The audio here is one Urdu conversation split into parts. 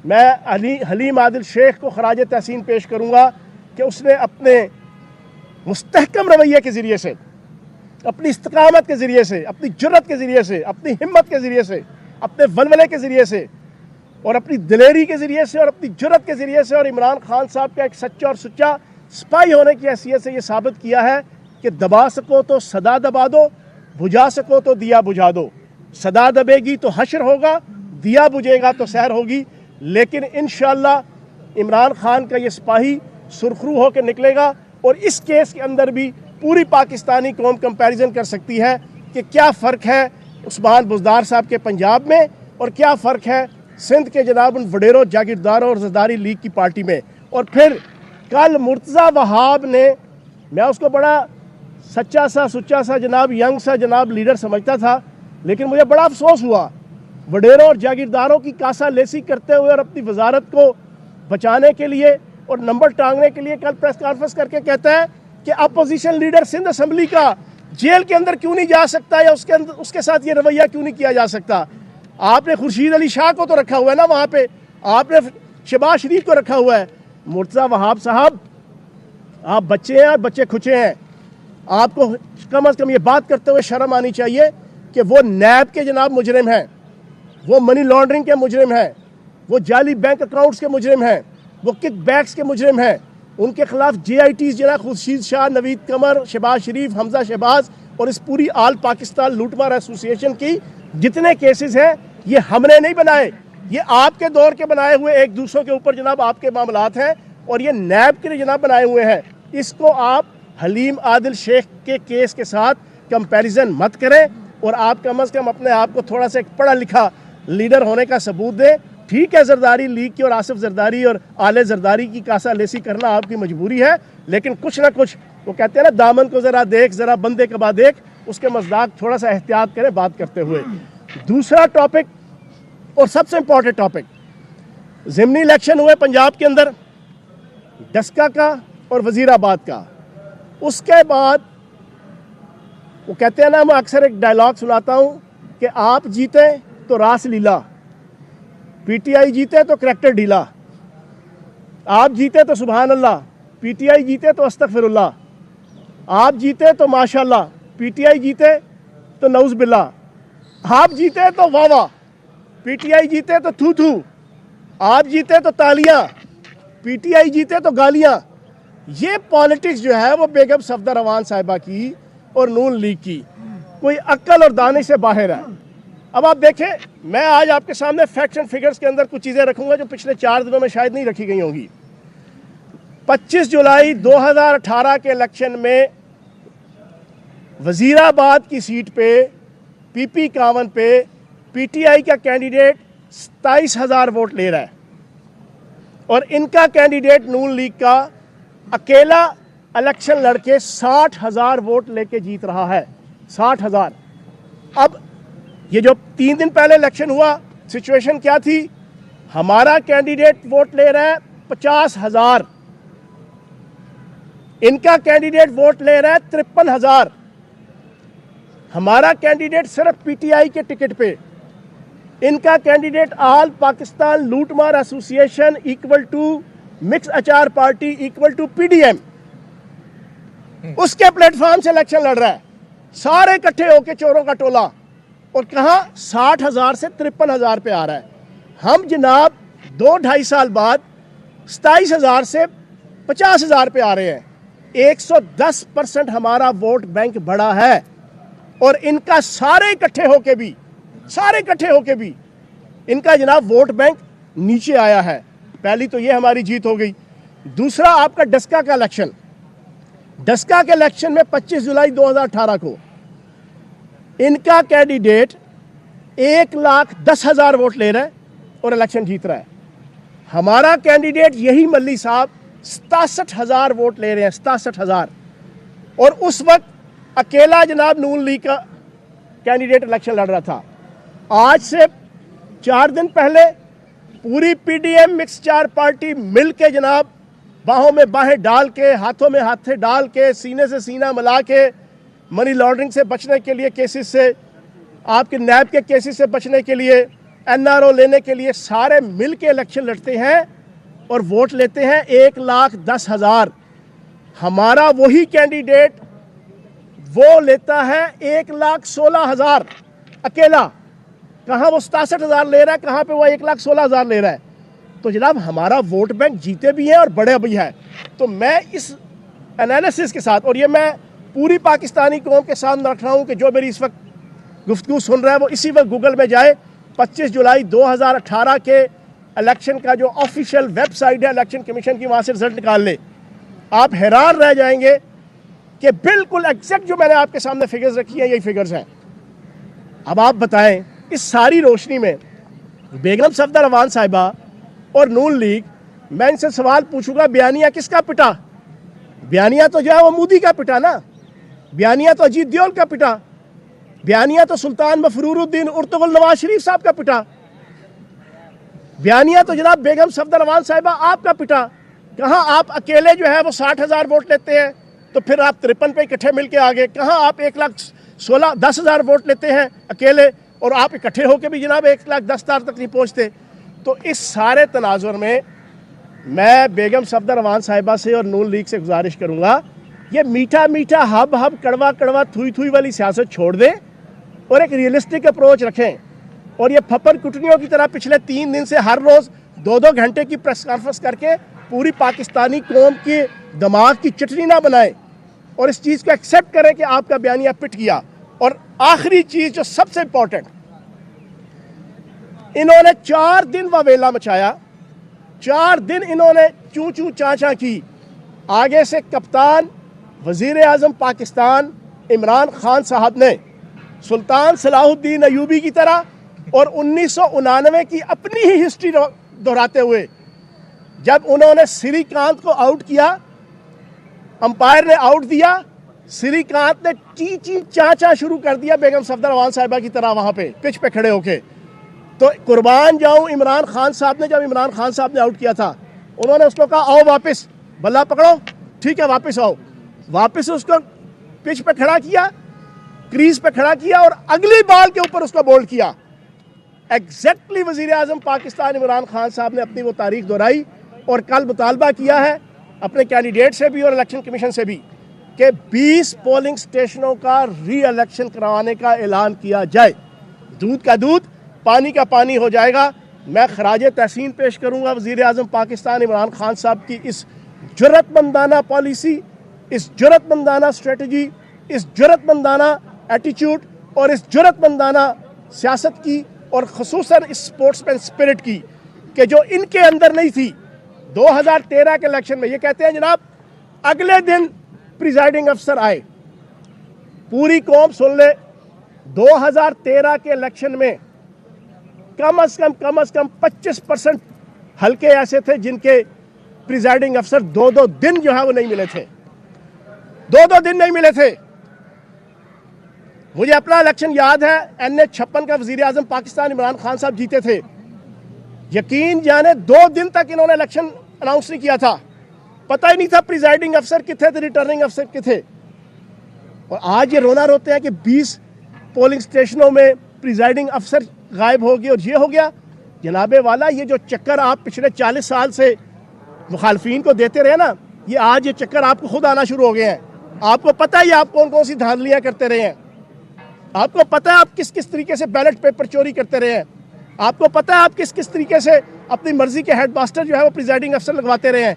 میں حلیم عادل شیخ کو خراج تحسین پیش کروں گا کہ اس نے اپنے مستحکم رویے کے ذریعے سے، اپنی استقامت کے ذریعے سے، اپنی جرت کے ذریعے سے، اپنی ہمت کے ذریعے سے، اپنے ولولے کے ذریعے سے اور اپنی دلیری کے ذریعے سے اور اپنی جرت کے ذریعے سے اور عمران خان صاحب کا ایک سچا اور سچا سپاہی ہونے کی حیثیت سے یہ ثابت کیا ہے کہ دبا سکو تو صدا دبا دو، بجھا سکو تو دیا بجھا دو۔ صدا دبے گی تو حشر ہوگا، دیا بجھے گا تو سحر ہوگی، لیکن انشاءاللہ عمران خان کا یہ سپاہی سرخرو ہو کے نکلے گا اور اس کیس کے اندر بھی پوری پاکستانی قوم کمپیریزن کر سکتی ہے کہ کیا فرق ہے عثمان بزدار صاحب کے پنجاب میں اور کیا فرق ہے سندھ کے جناب ان وڈیروں، جاگیرداروں اور زرداری لیگ کی پارٹی میں۔ اور پھر کل مرتضی وہاب نے، میں اس کو بڑا سچا سا سچا سا جناب ینگ سا جناب لیڈر سمجھتا تھا، لیکن مجھے بڑا افسوس ہوا وڈیروں اور جاگیرداروں کی کاسا لیسی کرتے ہوئے اور اپنی وزارت کو بچانے کے لیے اور نمبر ٹانگنے کے لیے کل پریس کانفرنس کر کے کہتا ہے کہ اپوزیشن لیڈر سندھ اسمبلی کا جیل کے اندر کیوں نہیں جا سکتا یا اس کے ساتھ یہ رویہ کیوں نہیں کیا جا سکتا۔ آپ نے خورشید علی شاہ کو تو رکھا ہوا ہے نا وہاں پہ، آپ نے شہباز شریف کو رکھا ہوا ہے۔ مرتضی وہاب صاحب، آپ بچے ہیں اور بچے کھچے ہیں، آپ کو کم از کم یہ بات کرتے ہوئے شرم آنی چاہیے کہ وہ نیب کے جناب مجرم ہیں، وہ منی لانڈرنگ کے مجرم ہیں، وہ جعلی بینک اکاؤنٹس کے مجرم ہیں، وہ کک بیکس کے مجرم ہیں۔ ان کے خلاف جے آئی ٹیز جناب خورشید شاہ، نوید قمر، شہباز شریف، حمزہ شہباز اور اس پوری آل پاکستان لوٹ مار ایسوسی ایشن کی جتنے کیسز ہیں یہ ہم نے نہیں بنائے، یہ آپ کے دور کے بنائے ہوئے ایک دوسروں کے اوپر جناب آپ کے معاملات ہیں اور یہ نیب کے لیے جناب بنائے ہوئے ہیں۔ اس کو آپ حلیم عادل شیخ کے کیس کے ساتھ کمپیریزن مت کریں اور آپ کم از کم اپنے آپ کو تھوڑا سا ایک پڑھا لکھا لیڈر ہونے کا ثبوت دیں۔ ٹھیک ہے زرداری لیگ کی اور آصف زرداری اور آل زرداری کی کاسا لیسی کرنا آپ کی مجبوری ہے، لیکن کچھ نہ کچھ وہ کہتے ہیں نا دامن کو ذرا دیکھ، ذرا بندے کبا دیکھ، اس کے مصداق تھوڑا سا احتیاط کریں بات کرتے ہوئے۔ دوسرا ٹاپک اور سب سے امپورٹنٹ ٹاپک، ضمنی الیکشن ہوئے پنجاب کے اندر ڈسکا کا اور وزیر آباد کا۔ اس کے بعد وہ کہتے ہیں نا، میں اکثر ایک ڈائلاگ سناتا ہوں کہ آپ جیتے تو راس لیلا، پی ٹی آئی جیتے تو کریکٹر ڈھیلا، آپ جیتے تو سبحان اللہ، پی ٹی آئی جیتے تو استغفر اللہ، آپ جیتے تو ماشاءاللہ، پی ٹی آئی جیتے تو نعوذ باللہ، آپ جیتے تو واہ واہ، پی ٹی آئی جیتے تو تھو تھو، آپ جیتے تو تالیاں، پی ٹی آئی جیتے تو گالیاں۔ یہ پالیٹکس جو ہے وہ بیگم صفدر روان صاحبہ کی اور نون لیگ کی کوئی عقل اور دانش سے باہر ہے۔ اب آپ دیکھیں، میں آج آپ کے سامنے فیکٹس اینڈ فگرز کے اندر کچھ چیزیں رکھوں گا جو پچھلے 4 دنوں میں شاید نہیں رکھی گئی ہوں گی۔ 25 جولائی 2018 کے الیکشن میں وزیر آباد کی سیٹ پہ پی پی 51 پہ پی ٹی آئی کا کینڈیڈیٹ 27,000 ووٹ لے رہا ہے اور ان کا کینڈیڈیٹ نون لیگ کا اکیلا الیکشن لڑ کے 60,000 ووٹ لے کے جیت رہا ہے، 60,000۔ اب یہ جو 3 دن پہلے الیکشن ہوا، سچویشن کیا تھی؟ ہمارا کینڈیڈیٹ ووٹ لے رہا ہے 50,000، ان کا کینڈیڈیٹ ووٹ لے رہا ہے 53,000۔ ہمارا کینڈیڈیٹ صرف پی ٹی آئی کے ٹکٹ پہ، ان کا کینڈیڈیٹ آل پاکستان لوٹ مار association equal to mix اچار party equal to P D M, اس کے پلیٹ فارم سے الیکشن لڑ رہا ہے، سارے اکٹھے ہو کے چوروں کا ٹولہ، اور کہاں 60,000 سے 53,000 پہ آ رہا ہے۔ ہم جناب 2-2.5 سال بعد 27,000 سے 50,000 پہ آ رہے ہیں، 110% ہمارا ووٹ بینک بڑا ہے اور ان کا سارے اکٹھے ہو کے بھی ان کا جناب ووٹ بینک نیچے آیا ہے۔ پہلی تو یہ ہماری جیت ہو گئی۔ دوسرا آپ کا ڈسکا کا الیکشن، ڈسکا کے الیکشن میں 25 جولائی 2018 کو ان کا کینڈیڈیٹ 1,10,000 ووٹ لے رہا ہے اور الیکشن جیت رہا ہے۔ ہمارا کینڈیڈیٹ یہی ملی صاحب 67,000 ووٹ لے رہے ہیں، 67,000، اور اس وقت اکیلا جناب نون لیگ کا کینڈیڈیٹ الیکشن لڑ رہا تھا۔ آج سے 4 دن پہلے پوری پی ڈی ایم مکس چار پارٹی مل کے جناب باہوں میں باہیں ڈال کے، ہاتھوں میں ہاتھیں ڈال کے، سینے سے سینہ ملا کے، منی لانڈرنگ سے بچنے کے لیے کیسز سے، آپ کے نیب کے کیسز سے بچنے کے لیے، NRO لینے کے لیے سارے مل کے الیکشن لڑتے ہیں اور ووٹ لیتے ہیں 1,10,000. ہمارا وہی کینڈیڈیٹ وہ لیتا ہے 1,16,000 اکیلا. کہاں وہ 67,000 لے رہا ہے, کہاں پہ وہ 1,16,000 لے رہا ہے. تو جناب ہمارا ووٹ بینک جیتے بھی ہیں اور بڑے بھی ہیں. تو میں اس انالیسس کے ساتھ, اور یہ میں پوری پاکستانی قوم کے سامنے رکھ رہا ہوں کہ جو میری اس وقت گفتگو سن رہا ہے وہ اسی وقت گوگل میں جائے, 25 جولائی 2018 کے الیکشن کا جو آفیشیل ویب سائٹ ہے الیکشن کمیشن کی, وہاں سے رزلٹ نکال لے. آپ حیران رہ جائیں گے کہ بالکل ایگزیکٹ جو میں نے آپ کے سامنے فگرز رکھی ہیں یہی فگرز ہیں. اب آپ بتائیں اس ساری روشنی میں بیگم صفدر امان صاحبہ اور نون لیگ, میں ان سے سوال پوچھوں گا بیانیہ کس کا پٹا؟ بیانیہ تو جو ہے وہ مودی کا پٹا نا, بیانیہ تو اجیت دیول کا پٹا, بیانیہ تو سلطان مفرور الدین ارطغرل نواز شریف صاحب کا پٹا, بیانیہ تو جناب بیگم صفدر امان صاحبہ آپ کا پٹا. کہاں آپ اکیلے جو ہے وہ 60,000 ووٹ لیتے ہیں تو پھر آپ 53 پہ اکٹھے مل کے آگے, کہاں آپ 1,10,000 ووٹ لیتے ہیں اکیلے اور آپ اکٹھے ہو کے بھی جناب 1,10,000 تک نہیں پہنچتے. تو اس سارے تناظر میں میں بیگم صفدر امان صاحبہ سے اور نون لیگ سے گزارش کروں گا, یہ میٹھا میٹھا ہب ہب کڑوا کڑوا تھوئی تھوئی والی سیاست چھوڑ دیں اور ایک ریئلسٹک اپروچ رکھیں. اور یہ پھپر کٹنیوں کی طرح پچھلے 3 دن سے ہر روز 2-2 گھنٹے کی پریس کانفرنس کر کے پوری پاکستانی قوم کی دماغ کی چٹنی نہ بنائیں اور اس چیز کو ایکسیپٹ کریں کہ آپ کا بیانیہ پٹ گیا. اور آخری چیز جو سب سے امپورٹنٹ, انہوں نے 4 دن واویلا مچایا, 4 دن انہوں نے چوں چوں چاں چاں کی. آگے سے کپتان وزیر اعظم پاکستان عمران خان صاحب نے سلطان صلاح الدین ایوبی کی طرح اور 1999 کی اپنی ہی ہسٹری دہراتے ہوئے جب انہوں نے سری کانت کو آؤٹ کیا, امپائر نے آؤٹ دیا, سری کانت نے چی چی چاں چاں شروع کر دیا بیگم صفدر امان صاحبہ کی طرح وہاں پہ پچ پہ کھڑے ہو کے. تو قربان جاؤں عمران خان صاحب نے, جب عمران خان صاحب نے آؤٹ کیا تھا انہوں نے اس کو کہا آؤ واپس, بلہ پکڑو, ٹھیک ہے واپس آؤ. واپس اس کو پچ پہ کھڑا کیا, کریز پہ کھڑا کیا اور اگلی بال کے اوپر اس کو بولڈ کیا. ایگزیکٹلی وزیر اعظم پاکستان عمران خان صاحب نے اپنی وہ تاریخ دہرائی اور کل مطالبہ کیا ہے اپنے کینڈیڈیٹ سے بھی اور الیکشن کمیشن سے بھی کہ 20 پولنگ سٹیشنوں کا ری الیکشن کروانے کا اعلان کیا جائے. دودھ کا دودھ پانی کا پانی ہو جائے گا. میں خراج تحسین پیش کروں گا وزیر اعظم پاکستان عمران خان صاحب کی اس جرأت مندانہ پالیسی, اس جرأت مندانہ اسٹریٹجی, اس جرأت مندانہ ایٹیچیوڈ اور اس جرأت مندانہ سیاست کی اور خصوصاً اس سپورٹس مین اسپرٹ کی کہ جو ان کے اندر نہیں تھی 2013 کے الیکشن میں. یہ کہتے ہیں جناب اگلے دن پریزائڈنگ افسر آئے, پوری قوم سن لے, 2013 کے الیکشن میں کم از کم 25% حلقے ایسے تھے جن کے پریزائڈنگ افسر 2 دن جو ہے وہ نہیں ملے تھے, 2 دن نہیں ملے تھے. مجھے اپنا الیکشن یاد ہے, NH56 کا وزیر اعظم پاکستان عمران خان صاحب جیتے تھے. یقین جانے 2 دن تک انہوں نے الیکشن اناؤنس نہیں کیا تھا, پتہ ہی نہیں تھا پریزائڈنگ افسر کتنے تھے, ریٹرننگ افسر کتنے تھے. اور آج یہ رونا روتے ہیں کہ 20 پولنگ سٹیشنوں میں پریزائڈنگ افسر غائب ہو گئے اور یہ ہو گیا. جناب والا یہ جو چکر آپ پچھلے 40 سال سے مخالفین کو دیتے رہے نا, یہ آج یہ چکر آپ کو خود آنا شروع ہو گئے ہیں. آپ کو پتہ ہے آپ کون سی دھاندلیاں کرتے رہے ہیں, آپ کو پتہ ہے آپ کس طریقے سے بیلٹ پیپر چوری کرتے رہے ہیں, آپ کو پتہ ہے آپ کس طریقے سے اپنی مرضی کے ہیڈ ماسٹر جو ہے وہ پریزائڈنگ افسر لگواتے رہے ہیں.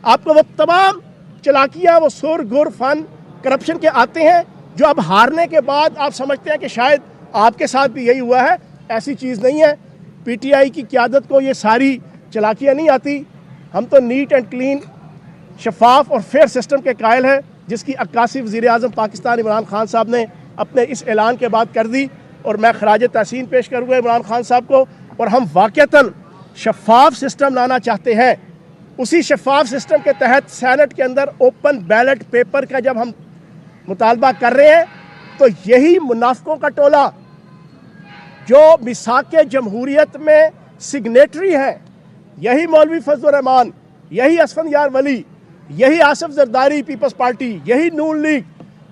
آپ کو وہ تمام چلاکیاں, وہ سر گر فن کرپشن کے آتے ہیں جو اب ہارنے کے بعد آپ سمجھتے ہیں کہ شاید آپ کے ساتھ بھی یہی ہوا ہے. ایسی چیز نہیں ہے. پی ٹی آئی کی قیادت کو یہ ساری چلاکیاں نہیں آتی. ہم تو نیٹ اینڈ کلین, شفاف اور فیئر سسٹم کے قائل ہیں جس کی عکاسی وزیر اعظم پاکستان عمران خان صاحب نے اپنے اس اعلان کے بعد کر دی. اور میں خراج تحسین پیش کروں گا عمران خان صاحب کو. اور ہم واقعتاً شفاف سسٹم لانا چاہتے ہیں. اسی شفاف سسٹم کے تحت سینٹ کے اندر اوپن بیلٹ پیپر کا جب ہم مطالبہ کر رہے ہیں تو یہی منافقوں کا ٹولہ جو میثاق جمہوریت میں سگنیٹری ہیں, یہی مولوی فضل الرحمان, یہی اسفند یار ولی, یہی آصف زرداری پیپلز پارٹی, یہی نون لیگ,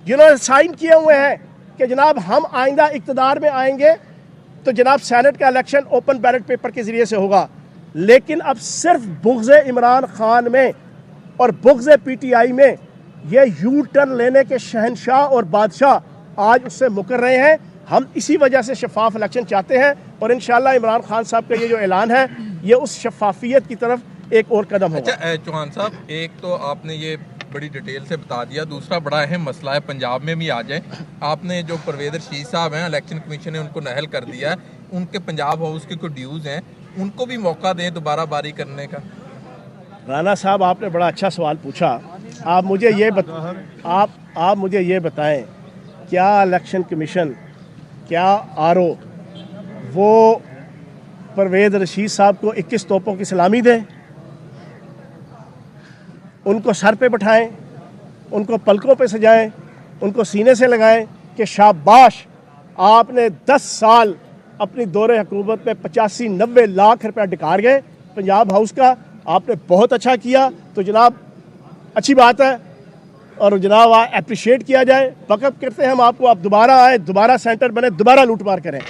جنہوں نے سائن کیے ہوئے ہیں کہ جناب ہم آئندہ اقتدار میں آئیں گے تو جناب سینٹ کا الیکشن اوپن بیلٹ پیپر کے ذریعے سے ہوگا، لیکن اب صرف بغض عمران خان میں اور بغض پی ٹی آئی میں یہ یو ٹرن لینے کے شہنشاہ اور بادشاہ آج اس سے مکر رہے ہیں۔ ہم اسی وجہ سے شفاف الیکشن چاہتے ہیں، اور انشاءاللہ عمران خان صاحب کا یہ جو اعلان ہے یہ اس شفافیت کی طرف ایک اور قدم ہوگا۔ اچھا چوہان صاحب، ایک تو آپ نے یہ بڑی ڈیٹیل سے بتا دیا، دوسرا بڑا اہم مسئلہ ہے پنجاب میں بھی آ جائیں، آپ نے جو پرویز رشید صاحب ہیں الیکشن کمیشن نے ان کو نہل کر دیا ہے، ان کے پنجاب ہاؤس کے کوئی ڈیوز ہیں، ان کو بھی موقع دیں دوبارہ باری کرنے کا۔ رانا صاحب آپ نے بڑا اچھا سوال پوچھا۔ آپ مجھے یہ بتائیں کیا الیکشن کمیشن، کیا آر او وہ پرویز رشید صاحب کو 21 توپوں کی سلامی دیں، ان کو سر پہ بٹھائیں، ان کو پلکوں پہ سجائیں، ان کو سینے سے لگائیں کہ شاباش آپ نے 10 سال اپنی دور حکومت میں 85-90 لاکھ روپے ڈکار گئے پنجاب ہاؤس کا، آپ نے بہت اچھا کیا، تو جناب اچھی بات ہے، اور جناب اپریشیٹ کیا جائے۔ وقف کرتے ہیں ہم آپ کو، آپ دوبارہ آئیں، دوبارہ سینٹر بنے، دوبارہ لوٹ مار کریں۔